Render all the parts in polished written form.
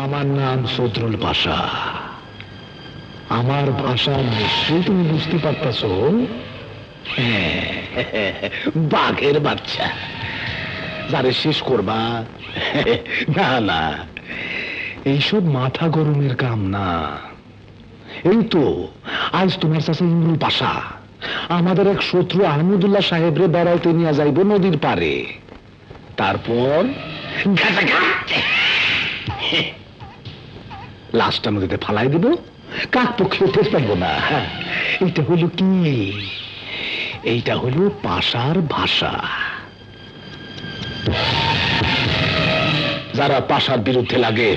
আমার নাম সদরুল পাশা। আমার ভাষা নিশ্চয়ই তুমি বুঝতে পারতেছ। বাঘের বাচ্চা যারে শেষ করবা। না না, এইসব মাথা গরমের কাম না। এই তো আজ তোমার চাচা ইমরুল পাশা আমাদের এক শত্রু আহমদুল্লাহ সাহেবরে বেড়াইতে নিয়ে যাইব নদীর পারে। তারপর লাশটা নদীতে ফালাই দিব, কাক পক্ষে টের পাইব না। এইটা হলো কি? এইটা হলো পাশার ভাষা। যারা পাশার বিরুদ্ধে লাগে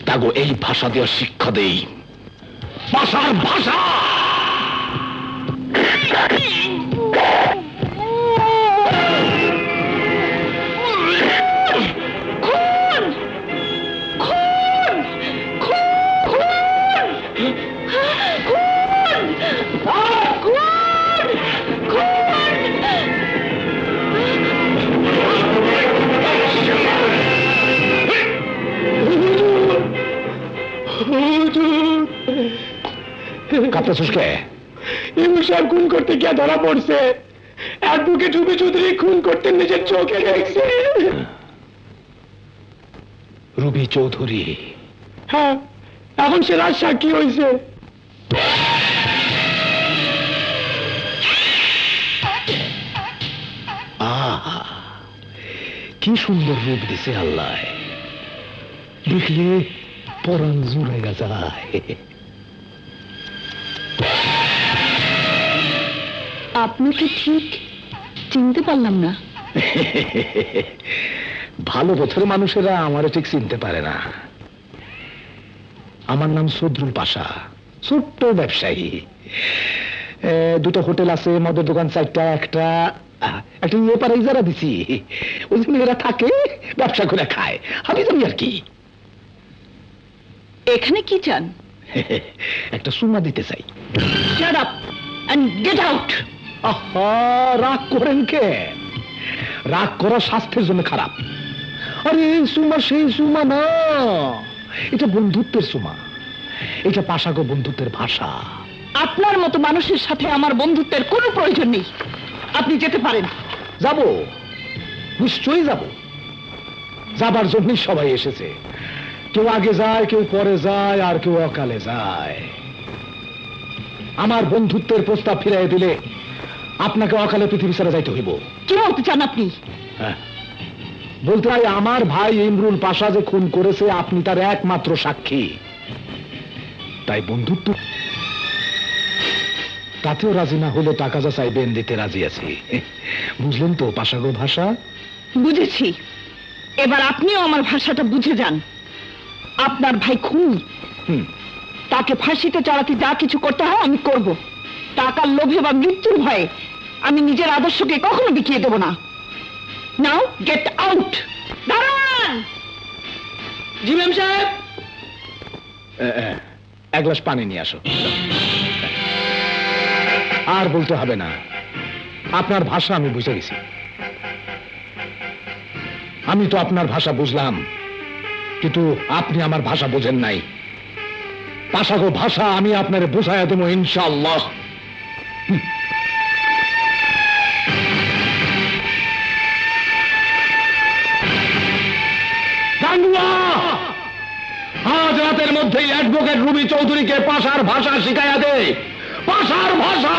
তাগো এই ভাষা দিয়ে শিক্ষা দেই। পাশার ভাষা। খুন করতে গিয়ে ধরা পড়ছে। অ্যাডভোকেট রুবি চৌধুরী খুন করতে নিজের চোখে দেখছে। রুবি চৌধুরী? হ্যাঁ, এখন সে রাজ সাক্ষী হয়েছে। কি সুন্দর রূপ দিছে আল্লাহ, দেখলে পরাণ জুড়াইয়া যায়। আপনাকে ঠিক চিনতে পারলাম না। ভালো পথের মানুষেরা আমারে ঠিক চিনতে পারে না। আমার নাম সদরুল পাশা, ছোট্ট ব্যবসায়ী। দুটো হোটেল আছে, মদের দোকান চারটা, একটা ইয়ে পারে ইজারা দিছি। ওই যে মেয়েরা থাকে, ব্যবসা করে খায়, আমি জানি আর কি। এখানে কি চান? একটা সুমা দিতে চাই। Shut up and get out! রাগ করেন কে? রাগ করা স্বাস্থ্যের জন্য খারাপ। আরে এই সুমা সেই সুমা না, এটা বন্ধুত্বের সুমা। এটা পাশাগো বন্ধুত্বের ভাষা। আপনার মতো মানুষের সাথে আমার বন্ধুত্বের কোনো প্রয়োজন নেই। আপনি যেতে পারেন। যাব, নিশ্চয়ই যাব। যাবার জন্যই সবাই এসেছে। কেউ আগে যায়, কেউ পরে যায়, আর কেউ অকালে যায়। আমার বন্ধুত্বের প্রস্তাব ফিরাই দিলে আপনাকে অকালে পৃথিবী ছেড়ে যাইতে হইব। কি বলতে চান আপনি? বলতে চাই, আমার ভাই ইমরুল পাশা যে খুন করেছে আপনি তার একমাত্র সাক্ষী। তাই বন্ধুত্ব তাতেও রাজি না হলে টাকা যা চাইবেন দিতে রাজি আছি। বুঝলেন তো পাশাগো ভাষা? বুঝেছি। এবার আপনিও আমার ভাষাটা বুঝে যান। আপনার ভাই খুন, তাকে ফাঁসিতে চড়াতে যা কিছু করতে হয় আমি করব। টাকার লোভে বা মৃত্যুর ভয়ে আমি নিজের আদর্শকে কখনো বিকিয়ে দেব না। নাও গেট আউট। দাঁড়ান। জি ম্যাম সাহেব, এক গ্লাস পানি নিয়ে আসো। আর বলতে হবে না, আপনার ভাষা আমি বুঝে গেছি। আমি তো আপনার ভাষা বুঝলাম, কিন্তু আপনি আমার ভাষা বোঝেন নাই। পাশাগো ভাষা আমি আপনার বুঝাইয়া দেবো ইনশাআল্লাহ। আজ রাতের মধ্যেই অ্যাডভোকেট রুবি চৌধুরীকে পাশার ভাষা শিখাইয়া দে। পাশার ভাষা।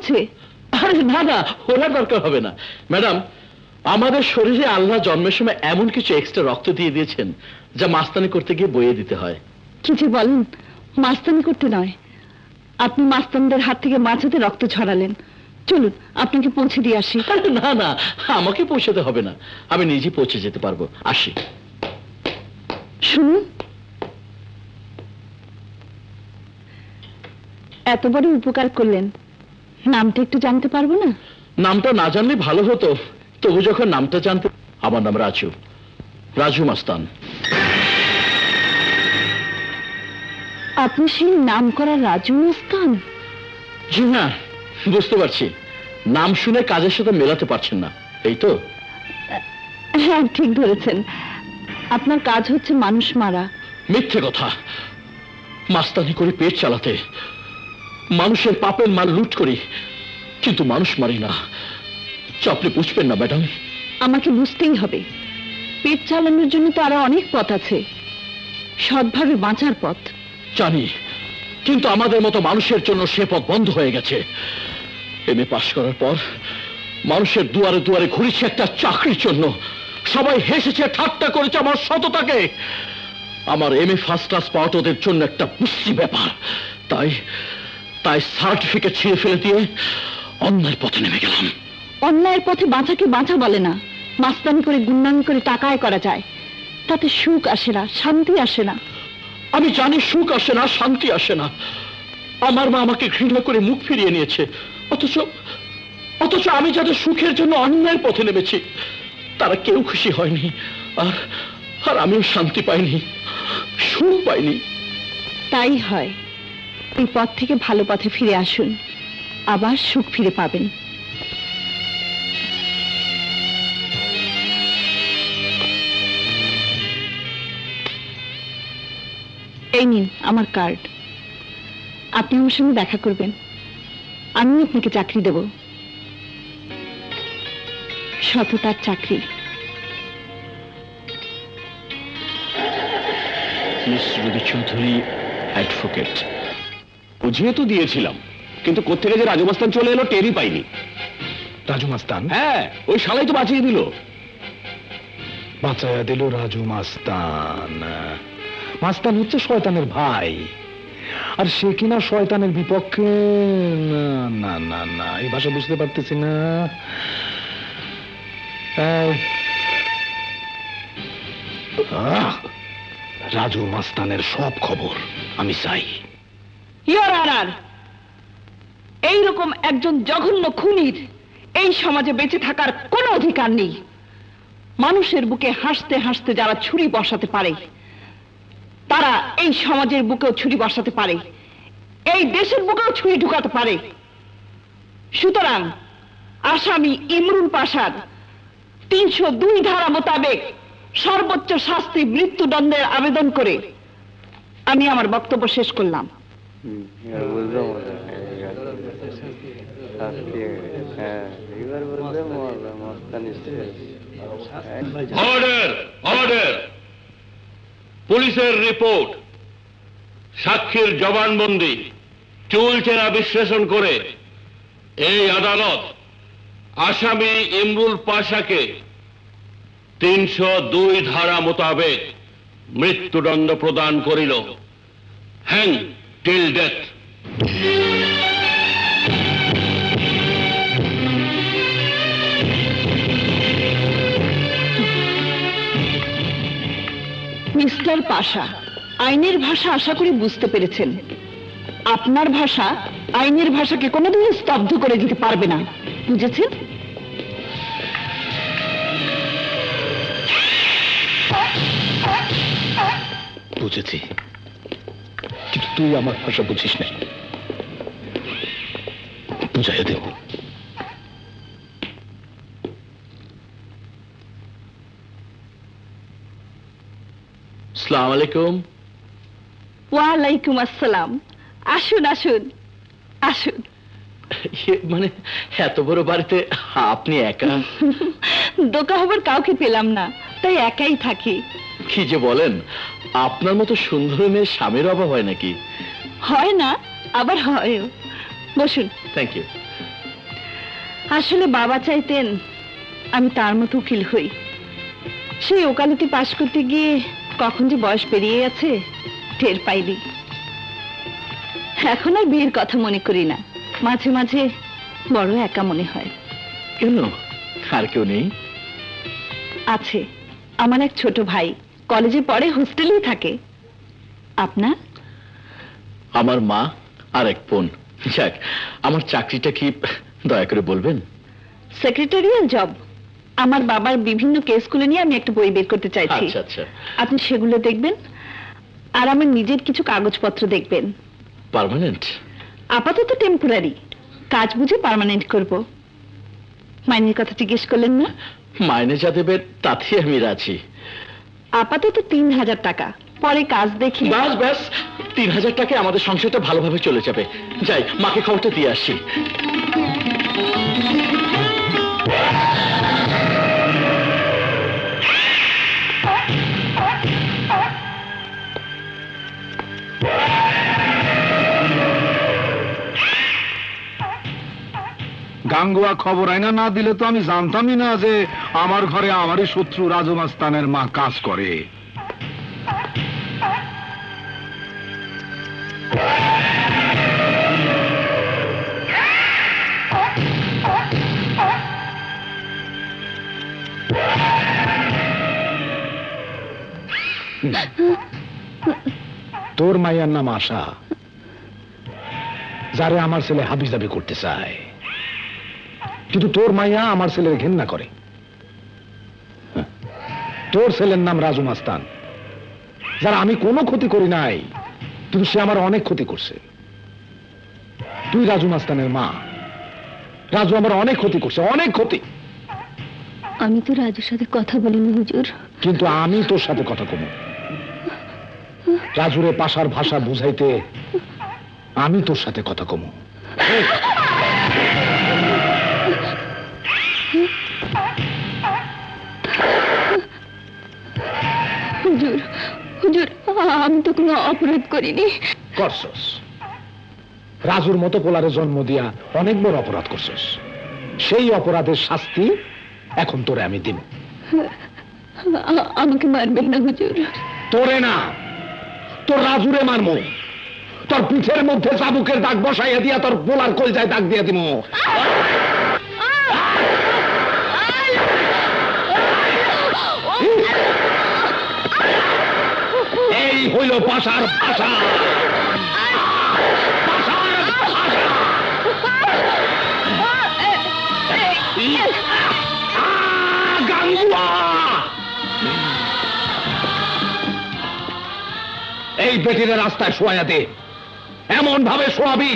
হচ্ছে। আরে না না, ওনার দরকার হবে না ম্যাডাম। আমাদের শরীরে আল্লাহ জন্মের সময় এমন কিছু এক্সট্রা রক্ত দিয়ে দিয়েছেন যা মাস্তানি করতে গিয়ে বইয়ে দিতে হয়। কি যে বলেন, মাস্তানি করতে নয়, আপনি মাস্তানদের হাত থেকে মাঝাতে রক্ত ছড়ালেন। চলুন আপনাকে পৌঁছে দিয়ে আসি। আরে না না, আমাকে পৌঁছাতে হবে না, আমি নিজে পৌঁছে যেতে পারবো। আসি। শুনুন, এত বড় উপকার করলেন, নামটা একটু জানতে পারবো না? নামটা না জানলে ভালো হতো, তবু যখন নামটা জানতে। আমার নাম রাজু, রাজু মাস্তান। আপনি সেই নাম করা রাজু মাস্তান? জি হ্যাঁ, বুঝতে পারছি। নাম শুনে কাজের সাথে মেলাতে পারছেন না, এই তো? হ্যাঁ, ঠিক ধরেছেন। আপনার কাজ হচ্ছে মানুষ মারা। মিথ্যে কথা। মাস্তানি করে পেট চালাতে, মানুষের পাপের মাল লুট করি, কিন্তু মানুষ মারি না। আপনি বুঝবেন না ম্যাডাম। আমাকে বুঝতেই হবে, পেট চালানোর জন্য তো আরো অনেক পথ আছে, সৎভাবে বাঁচার পথ। জানি, কিন্তু আমাদের মতো মানুষের জন্য সে পথ বন্ধ হয়ে গেছে। এমএ পাশ করার পর মানুষের দুয়ারে দুয়ারে ঘুরেছি একটা চাকরির জন্য। সবাই হেসেছে, ঠাট্টা করেছে আমার সততাকে। আমার এমএ ফার্স্ট ক্লাস পাওয়া ওদের জন্য একটা বুঝি ব্যাপার। তাই তাই সার্টিফিকেট ছিঁড়ে ফেলে দিয়ে অন্যায়ের পথে নেমে গেলাম। অন্যায়ের পথে বাঁচাকে বাঁচা বলে না। মাস্তানি করে গুন্ডামি করে টাকা আয় করা যায়, তাতে সুখ আসে না, শান্তি আসে না। আমি জানি সুখ আসে না, শান্তি আসে না। আমার মা আমাকে ঘৃণা করে মুখ ফিরিয়ে নিয়েছে, অথচ অথচ আমি যাদের সুখের জন্য অন্যায়ের পথে নেমেছি তারা কেউ খুশি হয়নি, আর আর আমিও শান্তি পাইনি, সুখ পাইনি। তাই হয়, এই পথ থেকে ভালো পথে ফিরে আসুন, আবার সুখ ফিরে পাবেন। এই নিন আমার কার্ড, আপনি আমার সঙ্গে দেখা করবেন, আমি আপনাকে চাকরি দেব, সততার চাকরি। মিস রবি চৌধুরী, অ্যাডভোকেট। বুঝিয়ে তো দিয়েছিলাম, কিন্তু কোত্থেকে যে রাজু মাস্তান চলে এলো টেরই পাইনি। রাজু মাস্তান? হ্যাঁ, ওই শালাই তো বাঁচিয়ে দিল। বাঁচায়া দিল রাজু মাস্তান। মাস্তান হচ্ছে শয়তানের ভাই, আর সে কিনা শয়তানের বিপক্ষে। না না না না, এই ভাষা বুঝতে পারতেছি না। রাজু মাস্তানের সব খবর আমি চাই। ইয়োর অনার, এইরকম একজন জঘন্য খুনির এই সমাজে বেঁচে থাকার কোনো অধিকার নেই। মানুষের বুকে হাসতে হাসতে যারা ছুরি বসাতে পারে, তারা এই সমাজের বুকেও ছুরি বসাতে পারে, এই দেশের বুকেও ছুরি ঢুকাতে পারে। সুতরাং আসামি ইমরুল পাশার 302 ধারা মোতাবেক সর্বোচ্চ শাস্তি মৃত্যুদণ্ডের আবেদন করে আমি আমার বক্তব্য শেষ করলাম। Order, order. পুলিশের রিপোর্ট, সাক্ষীর জবানবন্দি, চুলচেরা বিশ্লেষণ করে এই আদালত আসামি ইমরুল পাশাকে 302 ধারা মোতাবেক মৃত্যুদণ্ড প্রদান করিল। Hang till death. মিস্টার পাশা, আইনের ভাষা আশা করি বুঝতে পেরেছেন। আপনার ভাষা আইনের ভাষাকে কোনোদিন স্তব্ধ করে দিতে পারবে না, বুঝেছেন? বুঝেছি, কিন্তু তুই আমার ভাষা বুঝিস না, বুঝাইয়া দেব। আসসালামু আলাইকুম। ওয়ালাইকুম আসসালাম। আসুন আসুন আসুন। মানে এত বড় বাড়িতে আপনি একা? দোকা হবার কাউকে পেলাম না, তাই একাই থাকি। কি যে বলেন, আপনার মতো সুন্দর মেয়ের স্বামীর অভাব হয় নাকি? হয় না, আবার হয়ও। বসুন। Thank you. আসলে বাবা চাইতেন আমি তার মতো উকিল হই। সেই ওকালতি পাশ করতে গিয়ে কখন যে বয়স পেরিয়ে গেছে টের পাইনি। এখন আর বিয়ের কথা মনে করি না, মাঝে মাঝে বড় একা মনে হয়। কেন, আর কেউ নেই? আছে, আমার এক ছোট ভাই কলেজে পড়ে, হোস্টেলেই থাকে। আপনার? আমার মা আর এক বোন। যাক, আমার চাকরিটা কি দয়া করে বলবেন? Secretarial job. আমার বাবার বিভিন্ন কেসগুলো নিয়ে আমি একটা বই বের করতে চাইছি। আচ্ছা আচ্ছা, আপনি সেগুলো দেখবেন আর আমার নিজের কিছু কাগজপত্র দেখবেন। পার্মানেন্ট? আপাতত টেম্পোরারি, কাজ বুঝে পার্মানেন্ট করব। মাইনের কথা জিজ্ঞেস করলেন না? মাইনে যা দেবে তাতে আমি রাজি। আপাতত 3000 টাকা, পরে কাজ দেখি। ব্যাস ব্যাস, 3000 টাকায় আমাদের সংসারটা ভালোভাবে চলে যাবে। যাই, মাকে খবরটা দিয়ে আসি। গাঙ্গুয়া খবর আইনা না দিলে তো আমি জানতামই না যে আমার ঘরে আমারই শত্রু রাজু মাস্তানের মা কাজ করে। তোর মাইয়ার নাম আশা, যারে আমার ছেলে হাবিজাবি করতে চায়, কিন্তু তোর মাইয়া আমার ছেলের ঘেন্না করে। তোর ছেলের নাম রাজু মাস্তান, যারা আমি কোনো ক্ষতি করি নাই, কিন্তু সে আমার অনেক ক্ষতি করছে। তুই রাজু মাস্তানের মা, রাজু আমার অনেক ক্ষতি করছে, অনেক ক্ষতি। আমি তো রাজুর সাথে কথা বলিনি হুজুর। কিন্তু আমি তোর সাথে কথা কম। রাজুরে পাশার ভাষা বুঝাইতে আমি তোর সাথে কথা কম। হুজুর, হুজুর, আমি তো কোনো অপরাধ করিনি। করছস, রাজুর মতো পোলারে জন্ম দিয়া অনেক বড় অপরাধ করছস। সেই অপরাধের শাস্তি এখন তোরে আমি দিব। আমাকে মারবেন না হুজুর। তোরে না, তোর রাজুরে মারমু। তোর পিঠের মধ্যে চাবুকের দাগ বসাইয়া দিয়া তোর পোলার কলজায় দাগ দিয়া দিব। এই হইল পাশার ভাষা। এই বেটির রাস্তায় শোয়া দে, এমন ভাবে শোয়াবি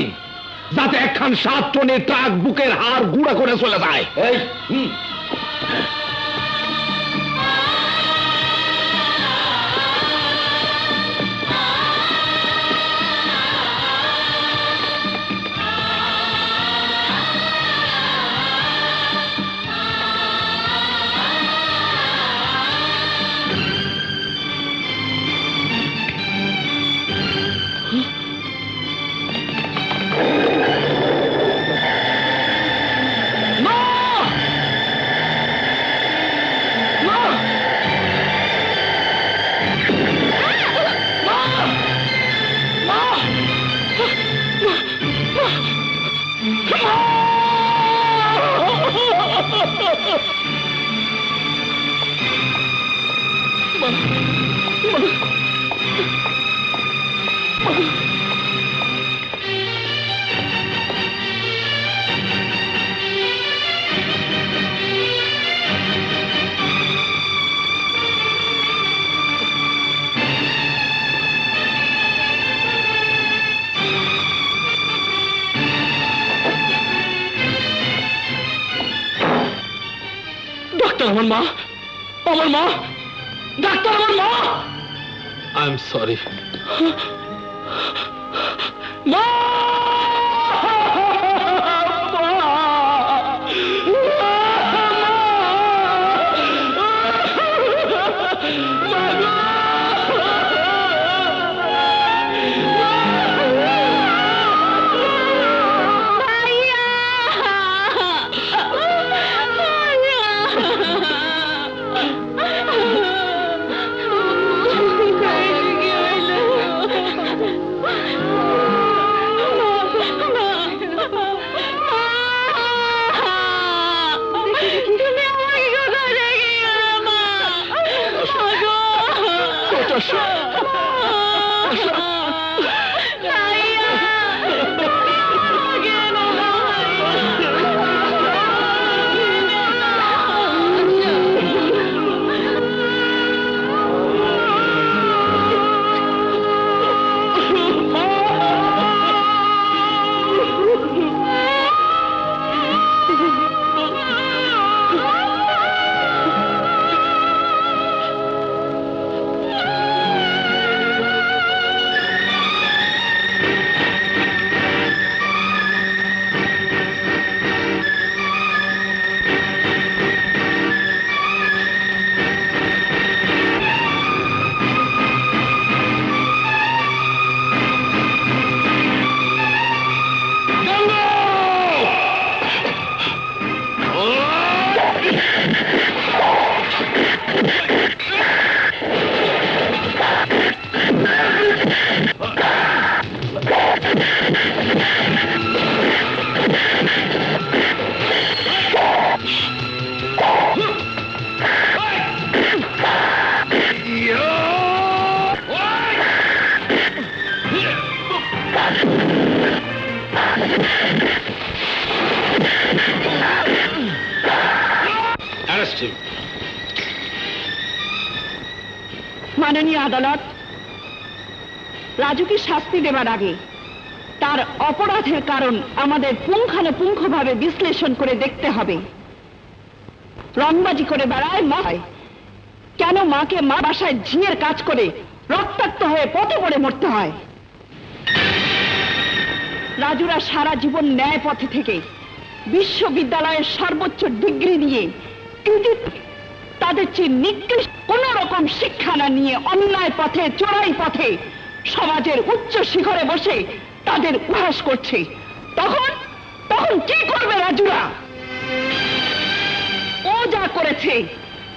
যাতে একখান 7 টনের ট্রাক বুকের হাড় গুঁড়া করে চলে যায়। এই ডাক্তার, আমার মা, আমার মা, ডাক্তার, আমার মা। I am sorry. মা! Arrest him. মাননীয় আদালত, রাজুকে শাস্তি দেবার আগে তার অপরাধের কারণ আমাদের পুঙ্খানুপুঙ্খভাবে বিশ্লেষণ করে দেখতে হবে। রংবাজি করে বেড়ায় মায়, কেন মাকে মা বাসায় ঝিয়ের কাজ করে রক্তাক্ত হয়ে পথে পড়ে মরতে হয়? রাজুরা সারা জীবন ন্যায় পথে থেকে বিশ্ববিদ্যালয়ের সর্বোচ্চ ডিগ্রি নিয়ে তাদের চেয়ে নিকৃষ্ট কোন রকম শিক্ষা না নিয়ে অন্যায় পথে, চোরাই পথে সমাজের উচ্চ শিখরে বসে তাদের উপহাস করছে। তখন তখন কি করবে রাজুরা? ও যা করেছে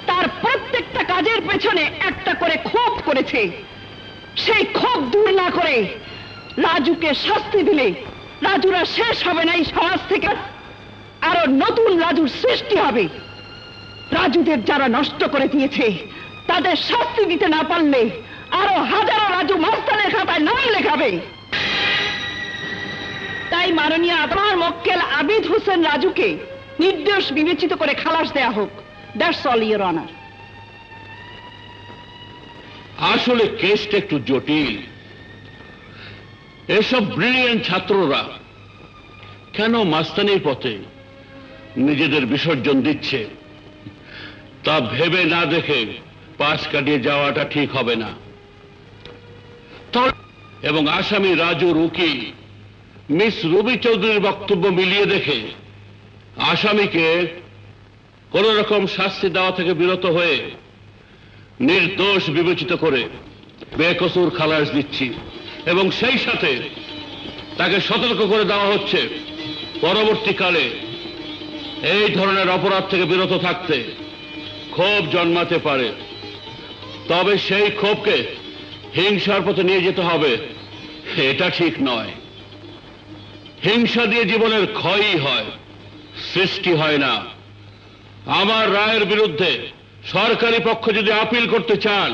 তার প্রত্যেকটা কাজের পেছনে একটা করে ক্ষোভ করেছে। সেই ক্ষোভ দূর না করে রাজুকে শাস্তি দিলে রাজুরা শেষ হবে না, এই সমাজ থেকে আরো নতুন রাজুর সৃষ্টি হবে। রাজুদের যারা নষ্ট করে দিয়েছে তাদের শাস্তি দিতে না পারলে আরো হাজারো রাজু মাস্তানের খাতায় নাম লেখাবে। তাই মাননীয় আদালত মক্কেল আবিদ হোসেন রাজুকে নির্দোষ বিবেচিত করে খালাস দেয়া হোক। That's all your honour. আসলে কেসটা একটু জটিল। এসব ব্রিলিয়েন্ট ছাত্ররা কেন মাস্তানির পথে নিজেদের বিসর্জন দিচ্ছে তা ভেবে না দেখে পাশ কাটিয়ে যাওয়াটা ঠিক হবে না। এবং আসামি রাজুর উকিল মিস রুবি চৌধুরীর বক্তব্য মিলিয়ে দেখে আসামিকে কোন রকম শাস্তি দেওয়া থেকে বিরত হয়ে নির্দোষ বিবেচিত করে বেকসুর খালাস দিচ্ছি, এবং সেই সাথে তাকে সতর্ক করে দেওয়া হচ্ছে পরবর্তীকালে এই ধরনের অপরাধ থেকে বিরত থাকতে। ক্ষোভ জন্মাতে পারে, তবে সেই ক্ষোভকে হিংসার পথে নিয়ে যেতে হবে এটা ঠিক নয়। হিংসা দিয়ে জীবনের ক্ষয়ই হয়, সৃষ্টি হয় না। আমার রায়ের বিরুদ্ধে সরকারি পক্ষ যদি আপিল করতে চান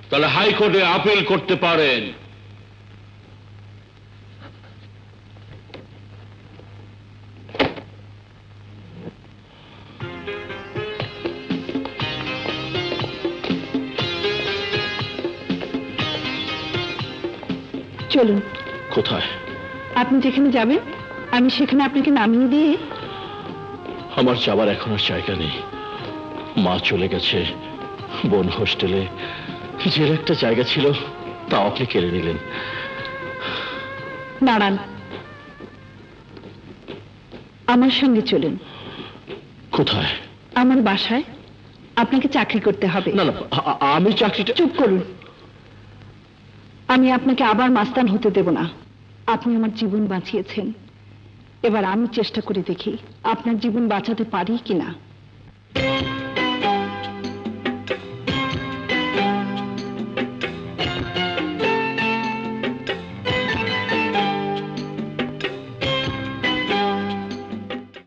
তাহলে হাইকোর্টে আপিল করতে পারেন। চলুন। কোথায়? আপনি যেখানে যাবেন আমি সেখানে আপনাকে নামিয়ে দিয়ে। আমার যাবার এখন আর জায়গা নেই। মা চলে গেছে, বোন হোস্টেলে, যে একটা জায়গা ছিল তা আপনি কেড়ে নিলেন। দাঁড়ান, আমার সঙ্গে চলুন। কোথায়? আমার বাসায়। আপনাকে চাকরি করতে হবে। না না, আমি চাকরিটা। চুপ করুন। আমি আপনাকে আবার মাস্তান হতে দেব না। আপনি আমার জীবন বাঁচিয়েছেন, এবার আমি চেষ্টা করে দেখি আপনার জীবন বাঁচাতে পারি কিনা।